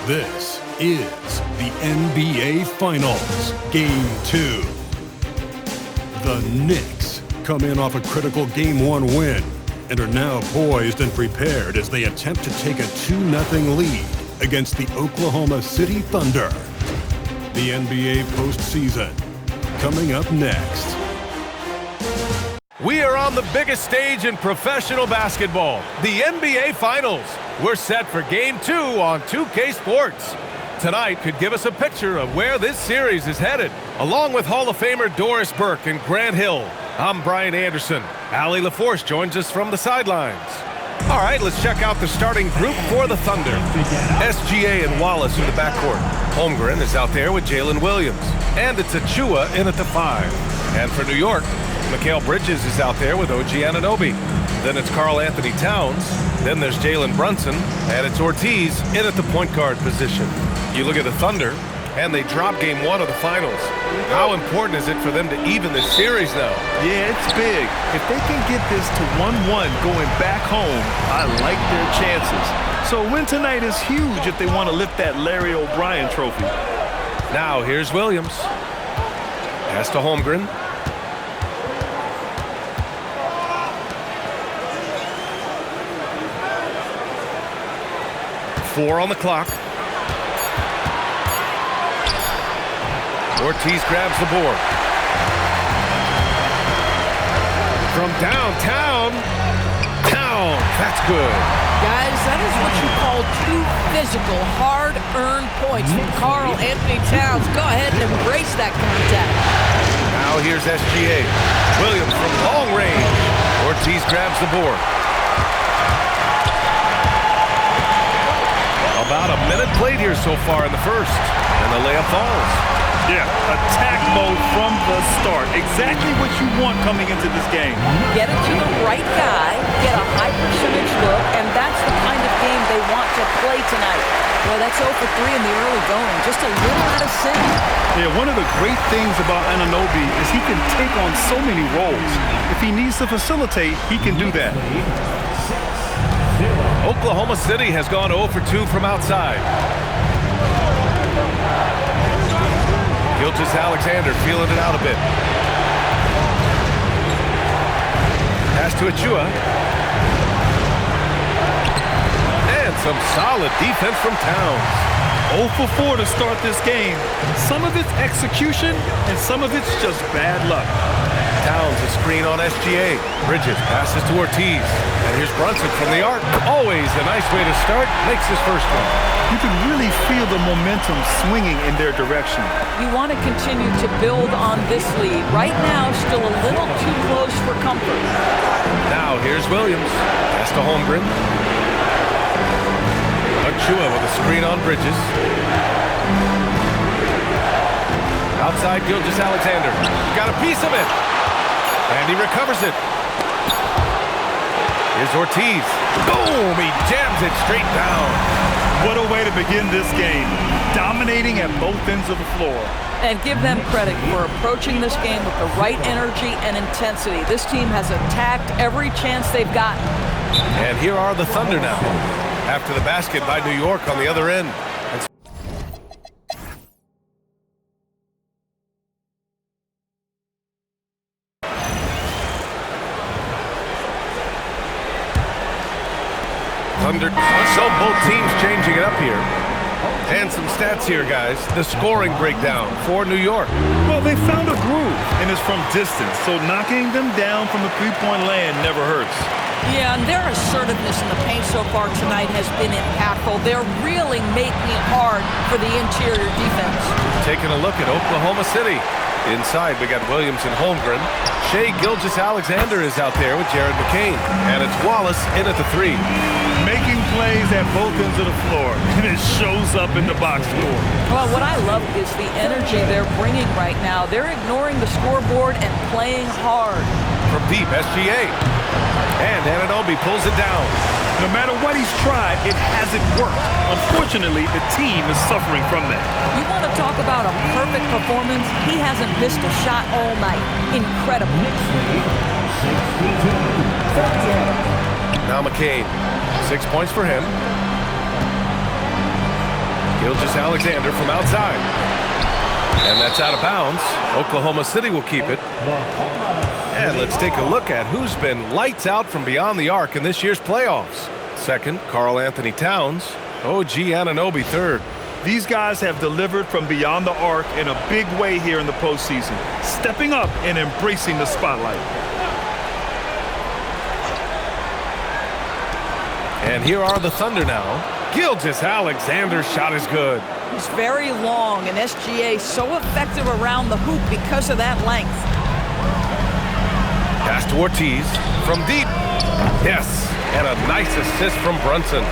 This is the NBA Finals, Game 2. The Knicks come in off a critical Game 1 win and are now poised and prepared as they attempt to take a 2-0 lead against the Oklahoma City Thunder. The NBA postseason, coming up next. We are on the biggest stage in professional basketball, the NBA Finals. We're set for Game 2 on 2K Sports. Tonight could give us a picture of where this series is headed. Along with Hall of Famer Doris Burke and Grant Hill, I'm Brian Anderson. Allie LaForce joins us from the sidelines. All right, let's check out the starting group for the Thunder. SGA and Wallace in the backcourt. Holmgren is out there with Jalen Williams. And it's Achua in at the 5. And for New York, Mikal Bridges is out there with OG Anunoby. Then it's Karl Anthony Towns. Then there's Jalen Brunson. And it's Ortiz in at the point guard position. You look at the Thunder, and they drop Game 1 of the Finals. How important is it for them to even this series now? Yeah, it's big. If they can get this to 1-1 going back home, I like their chances. So a win tonight is huge if they want to lift that Larry O'Brien trophy. Now here's Williams. Pass to Holmgren. Four on the clock. Ortiz grabs the board. From downtown. That's good. Guys, that is what you call two physical, hard-earned points from Karl Anthony Towns. Go ahead and embrace that contact. Now here's SGA. Williams from long range. Ortiz grabs the board. About a minute played here so far in the first. And the layup falls. Yeah, attack mode from the start. Exactly what you want coming into this game. Get it to the right guy, get a high percentage look, and that's the kind of game they want to play tonight. Well, that's 0 for 3 in the early going. Just a little out of sync. Yeah, one of the great things about Anunoby is he can take on so many roles. If he needs to facilitate, he can do that. Oklahoma City has gone 0 for 2 from outside. Gilgeous-Alexander feeling it out a bit. Pass to Achua. And some solid defense from Towns. 0 for 4 to start this game. Some of it's execution, and some of it's just bad luck. Towns a screen on SGA. Bridges passes to Ortiz. And here's Brunson from the arc. Always a nice way to start. Makes his first one. You can really feel the momentum swinging in their direction. You want to continue to build on this lead. Right now, still a little too close for comfort. Now here's Williams. Pass to Holmgren. Achua with a screen on Bridges. Outside Gilgeous-Alexander. Got a piece of it. And he recovers it. Here's Ortiz. Boom! He jams it straight down. What a way to begin this game. Dominating at both ends of the floor. And give them credit for approaching this game with the right energy and intensity. This team has attacked every chance they've gotten. And here are the Thunder now. After the basket by New York on the other end. Thunder, so both teams changing it up here. And some stats here, guys. The scoring breakdown for New York. Well, they found a groove, and it's from distance, so knocking them down from the three-point land never hurts. Yeah, and their assertiveness in the paint so far tonight has been impactful. They're really making it hard for the interior defense. Taking a look at Oklahoma City. Inside, we got Williams and Holmgren. Shai Gilgeous-Alexander is out there with Jared McCain. And it's Wallace in at the 3. Making plays at both ends of the floor, and it shows up in the box score. Well, what I love is the energy they're bringing right now. They're ignoring the scoreboard and playing hard. From deep, SGA. And Anunoby pulls it down. No matter what he's tried, it hasn't worked. Unfortunately, the team is suffering from that. You want to talk about a perfect performance? He hasn't missed a shot all night. Incredible. Now McCain. 6 points for him. Gilgeous-Alexander from outside. And that's out of bounds. Oklahoma City will keep it. And let's take a look at who's been lights out from beyond the arc in this year's playoffs. Second, Karl Anthony Towns. OG Anunoby third. These guys have delivered from beyond the arc in a big way here in the postseason, stepping up and embracing the spotlight. And here are the Thunder now. Gilgeous-Alexander's shot is good. He's very long, and SGA so effective around the hoop because of that length. Pass to Ortiz from deep. Yes, and a nice assist from Brunson.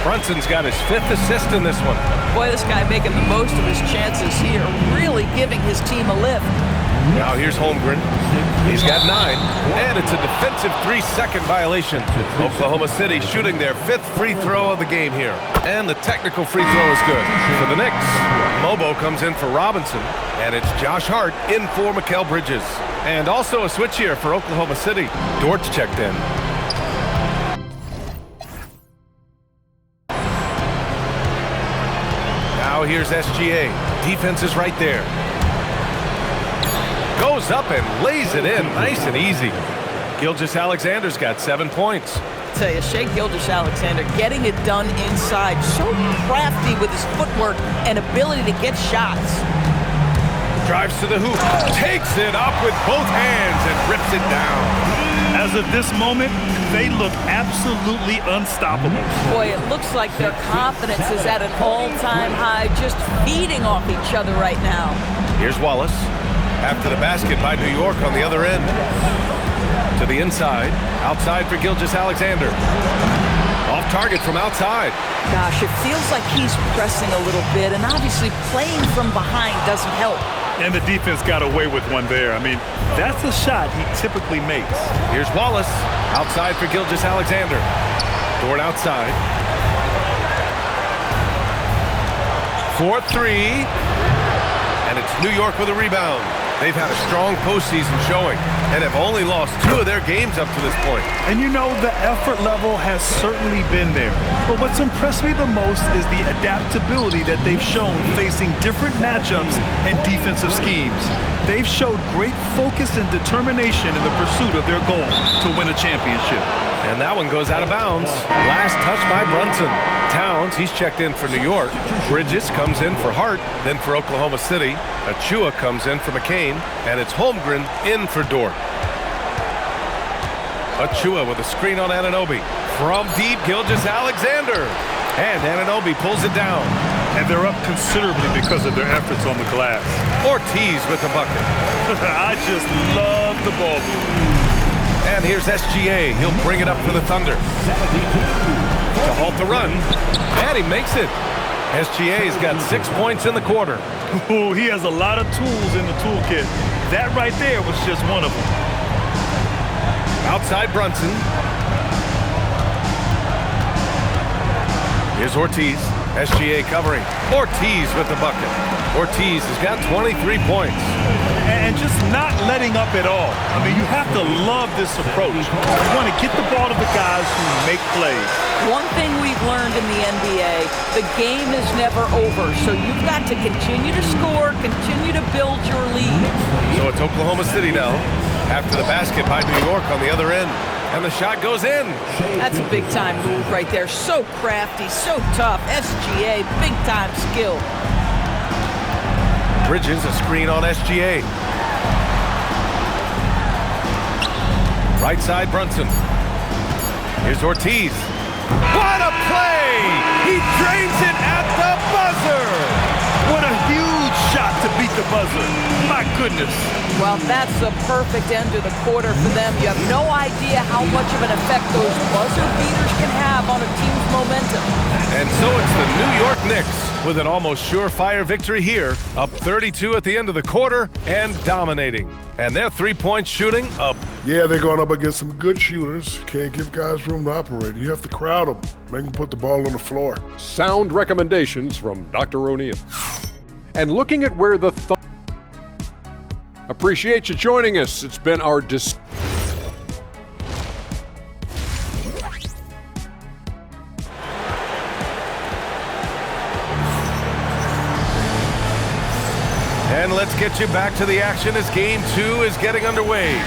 Brunson's got his 5th assist in this one. Boy, this guy making the most of his chances here, really giving his team a lift. Now here's Holmgren. He's got 9, and it's a defensive 3-second violation. Oklahoma City shooting their 5th free throw of the game here. And the technical free throw is good. For the Knicks, Mobo comes in for Robinson, and it's Josh Hart in for Mikal Bridges. And also a switch here for Oklahoma City. Dort's checked in. Now here's SGA. Defense is right there. Goes up and lays it in nice and easy. Gilgeous-Alexander's got 7 points. I tell you, Shai Gilgeous-Alexander getting it done inside. So crafty with his footwork and ability to get shots. Drives to the hoop, takes it up with both hands and rips it down. As of this moment, they look absolutely unstoppable. Boy, it looks like their confidence is at an all-time high, just feeding off each other right now. Here's Wallace. After the basket by New York on the other end. To the inside. Outside for Gilgeous-Alexander. Off target from outside. Gosh, it feels like he's pressing a little bit, and obviously playing from behind doesn't help. And the defense got away with one there. I mean, that's a shot he typically makes. Here's Wallace. Outside for Gilgeous-Alexander. Dort outside. 4-3. And it's New York with a rebound. They've had a strong postseason showing and have only lost 2 of their games up to this point. And you know, the effort level has certainly been there. But what's impressed me the most is the adaptability that they've shown facing different matchups and defensive schemes. They've showed great focus and determination in the pursuit of their goal to win a championship. And that one goes out of bounds. Last touch by Brunson. Towns, he's checked in for New York. Bridges comes in for Hart, then for Oklahoma City. Achua comes in for McCain, and it's Holmgren in for Dort. Achua with a screen on Anunoby. From deep, Gilgeous-Alexander. And Anunoby pulls it down. And they're up considerably because of their efforts on the glass. Ortiz with the bucket. I just love the ball move. And here's SGA. He'll bring it up for the Thunder. To halt the run. And he makes it. SGA's got 6 points in the quarter. Ooh, he has a lot of tools in the toolkit. That right there was just one of them. Outside Brunson. Here's Ortiz. SGA covering. Ortiz with the bucket. Ortiz has got 23 points. And just not letting up at all. I mean, you have to love this approach. You want to get the ball to the guys who make plays. One thing we've learned in the NBA, the game is never over. So you've got to continue to score, continue to build your lead. So it's Oklahoma City now. After the basket by New York on the other end. And the shot goes in. That's a big-time move right there. So crafty, so tough. SGA, big-time skill. Bridges, a screen on SGA. Right side, Brunson. Here's Ortiz. What a play! He drains it at the buzzer! What a huge shot to beat the buzzer. My goodness. Well, that's the perfect end of the quarter for them. You have no idea how much of an effect those buzzer beaters can have on a team's momentum. And so it's the New York Knicks with an almost surefire victory here, up 32 at the end of the quarter and dominating. And their three-point shooting up. Yeah, they're going up against some good shooters. Can't give guys room to operate. You have to crowd them, make them put the ball on the floor. Sound recommendations from Dr. O'Neill. And looking at where the appreciate you joining us. It's been our And let's get you back to the action as Game 2 is getting underway.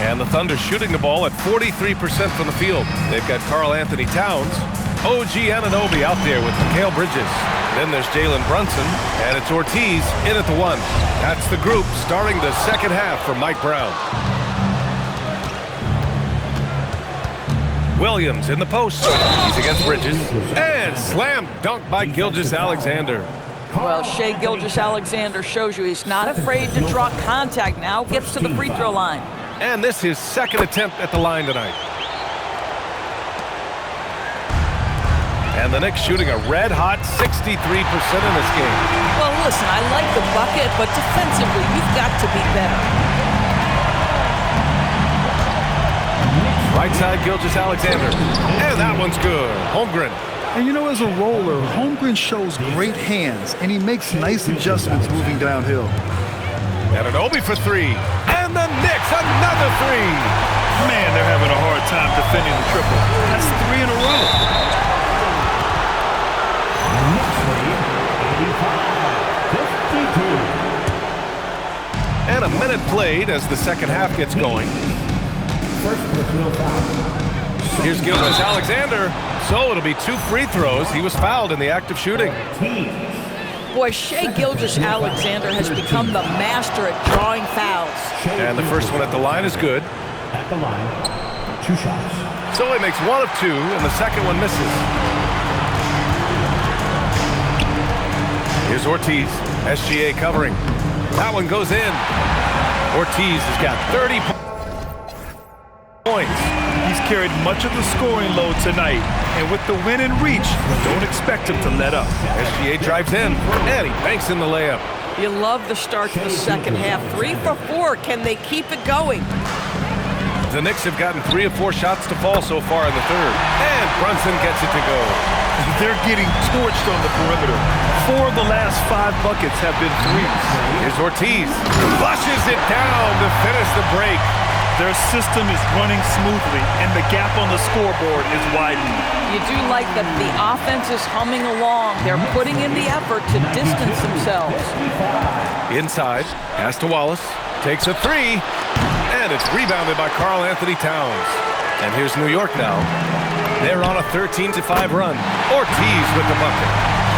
And the Thunder shooting the ball at 43% from the field. They've got Karl Anthony Towns, OG Anunoby out there with Mikal Bridges. Then there's Jalen Brunson, and it's Ortiz in at the 1. That's the group starting the second half for Mike Brown. Williams in the post. He's against Bridges. And slam dunk by Gilgeous-Alexander. Well, Shai Gilgeous-Alexander shows you he's not afraid to draw contact now. Gets to the free throw line. And this is his second attempt at the line tonight. And the Knicks shooting a red-hot 63% in this game. Well, listen, I like the bucket, but defensively, you've got to be better. Right side, Gilgeous-Alexander. And that one's good. Holmgren. And you know, as a roller, Holmgren shows great hands, and he makes nice adjustments moving downhill. Anunoby for 3. And the Knicks, another 3. Man, they're having a hard time defending the triple. That's 3 in a row. And a minute played as the second half gets going. Here's Gilgeous-Alexander. So it'll be 2 free throws. He was fouled in the act of shooting. Boy, Shai Gilgeous-Alexander has become the master at drawing fouls. And the first one at the line is good. At the line, 2 shots. So he makes 1 of 2, and the second one misses. Here's Ortiz. SGA covering. That one goes in. Ortiz has got 30 points. He's carried much of the scoring load tonight, and with the win in reach, don't expect him to let up. SGA drives in, and he banks in the layup. You love the start to the second half. 3 for 4. Can they keep it going? The Knicks have gotten 3 of 4 shots to fall so far in the third. And Brunson gets it to go. They're getting torched on the perimeter. 4 of the last 5 buckets have been threes. Here's Ortiz. Flushes it down to finish the break. Their system is running smoothly, and the gap on the scoreboard is widening. You do like that the offense is humming along. They're putting in the effort to distance themselves. Inside, pass to Wallace. Takes a 3. And it's rebounded by Karl Anthony Towns. And here's New York now. They're on a 13-5 run. Ortiz with the bucket.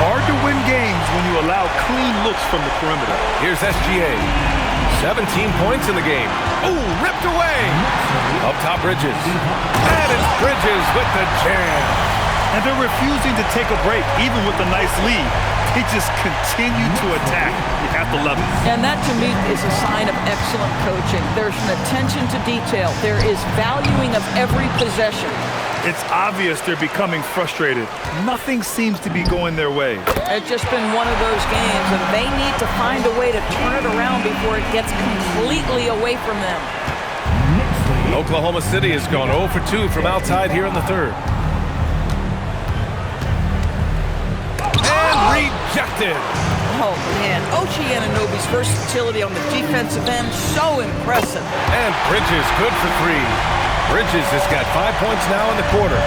Hard to win games when you allow clean looks from the perimeter. Here's SGA. 17 points in the game. Ooh, ripped away. Up top, Bridges. And it's Bridges with the jam. And they're refusing to take a break, even with a nice lead. They just continue to attack. You have to love it. And that, to me, is a sign of excellent coaching. There's an attention to detail. There is valuing of every possession. It's obvious they're becoming frustrated. Nothing seems to be going their way. It's just been one of those games, and they need to find a way to turn it around before it gets completely away from them. Oklahoma City has gone 0 for 2 from outside here in the third. And rejected. Oh, man. OG Anunoby's versatility on the defensive end, so impressive. And Bridges good for 3. Bridges has got 5 points now in the quarter.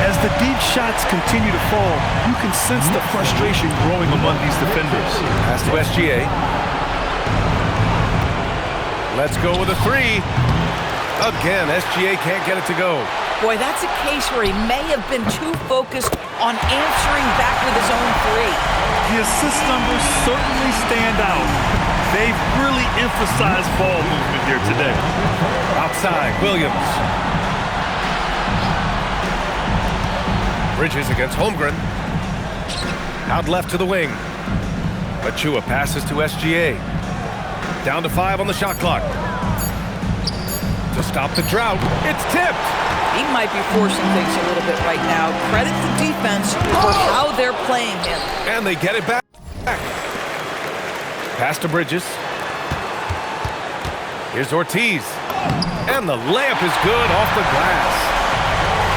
As the deep shots continue to fall, you can sense the frustration growing among these defenders. Pass to SGA. Let's go with a 3. Again, SGA can't get it to go. Boy, that's a case where he may have been too focused on answering back with his own 3. The assist numbers certainly stand out. They've really emphasized ball movement here today. Outside, Williams. Bridges against Holmgren. Out left to the wing. Achua passes to SGA. Down to 5 on the shot clock. To stop the drought, it's tipped. He might be forcing things a little bit right now. Credit the defense for how they're playing him. And they get it back. Pass to Bridges. Here's Ortiz. And the layup is good off the glass.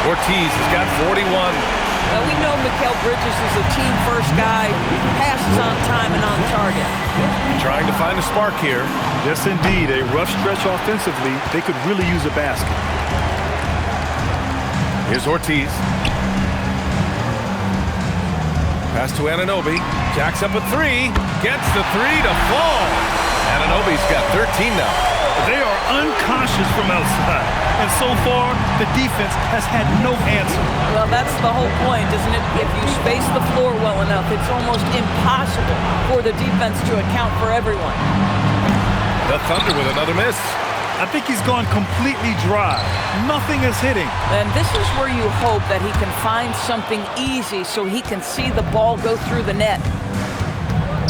Ortiz has got 41. Well, we know Mikal Bridges is a team-first guy. Passes on time and on target. Trying to find a spark here. Yes, indeed. A rough stretch offensively. They could really use a basket. Here's Ortiz. Pass to Anunoby. Jacks up a three. Gets the three to fall. Anunoby's got 13 now. They are unconscious from outside. And so far, the defense has had no answer. Well, that's the whole point, isn't it? If you space the floor well enough, it's almost impossible for the defense to account for everyone. The Thunder with another miss. I think he's gone completely dry. Nothing is hitting. And this is where you hope that he can find something easy so he can see the ball go through the net.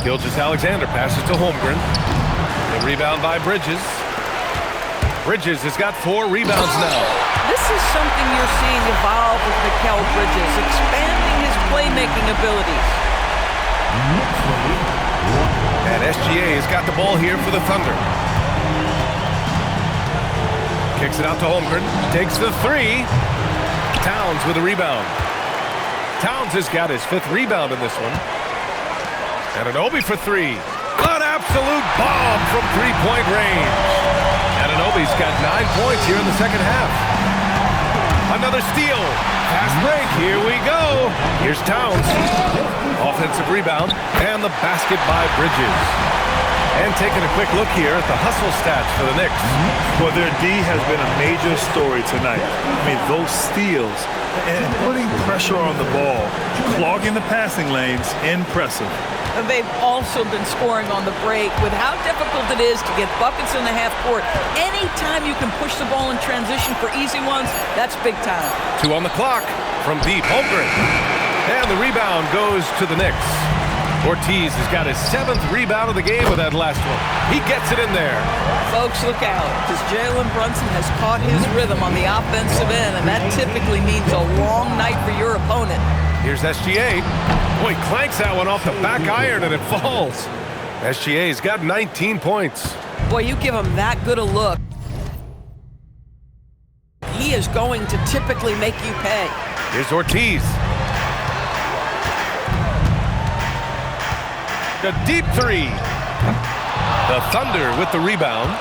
Gilgeous-Alexander passes to Holmgren. The rebound by Bridges. Bridges has got 4 rebounds now. This is something you're seeing evolve with Mikal Bridges, expanding his playmaking abilities. And SGA has got the ball here for the Thunder. Kicks it out to Holmgren. Takes the 3. Towns with a rebound. Towns has got his 5th rebound in this one. Anunoby for 3. An absolute bomb from 3-point range. Anunoby's got 9 points here in the second half. Another steal. Fast break. Here we go. Here's Towns. Offensive rebound. And the basket by Bridges. And taking a quick look here at the hustle stats for the Knicks. Well, their D has been a major story tonight. I mean, those steals and putting pressure on the ball, clogging the passing lanes, impressive. And they've also been scoring on the break. With how difficult it is to get buckets in the half court, anytime you can push the ball in transition for easy ones, that's big time. 2 on the clock from deep. Holmgren. And the rebound goes to the Knicks. Ortiz has got his 7th rebound of the game with that last one. He gets it in there. Folks, look out, because Jalen Brunson has caught his rhythm on the offensive end, and that typically means a long night for your opponent. Here's SGA. Boy, clanks that one off the back iron, and it falls. SGA's got 19 points. Boy, you give him that good a look, he is going to typically make you pay. Here's Ortiz. The deep 3. The Thunder with the rebound.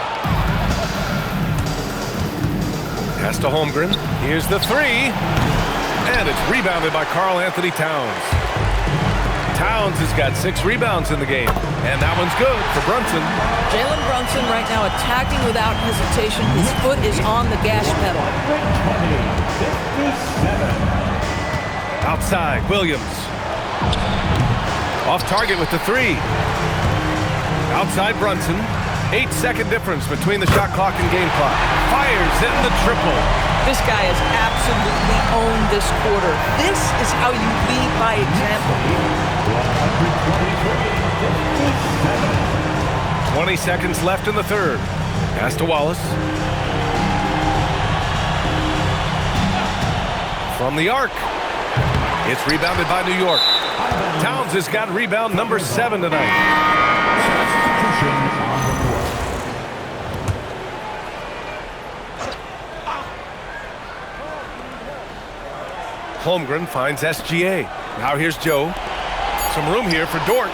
Pass to Holmgren. Here's the 3. And it's rebounded by Karl-Anthony Towns. Towns has got 6 rebounds in the game. And that one's good for Brunson. Jalen Brunson right now attacking without hesitation. His foot is on the gas pedal. Outside, Williams. Off target with the 3. Outside Brunson. 8-second difference between the shot clock and game clock. Fires in the triple. This guy has absolutely owned this quarter. This is how you lead by example. 20 seconds left in the third. Pass to Wallace. From the arc. It's rebounded by New York. Towns has got rebound number 7 tonight. Holmgren finds SGA. Now here's Joe. Some room here for Dort.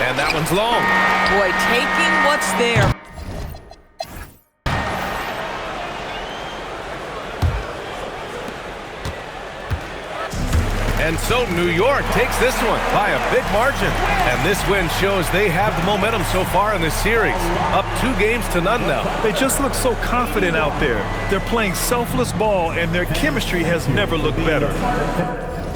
And that one's long. Boy, taking what's there. And so New York takes this one by a big margin. And this win shows they have the momentum so far in this series. Up 2 games to none now. They just look so confident out there. They're playing selfless ball, and their chemistry has never looked better.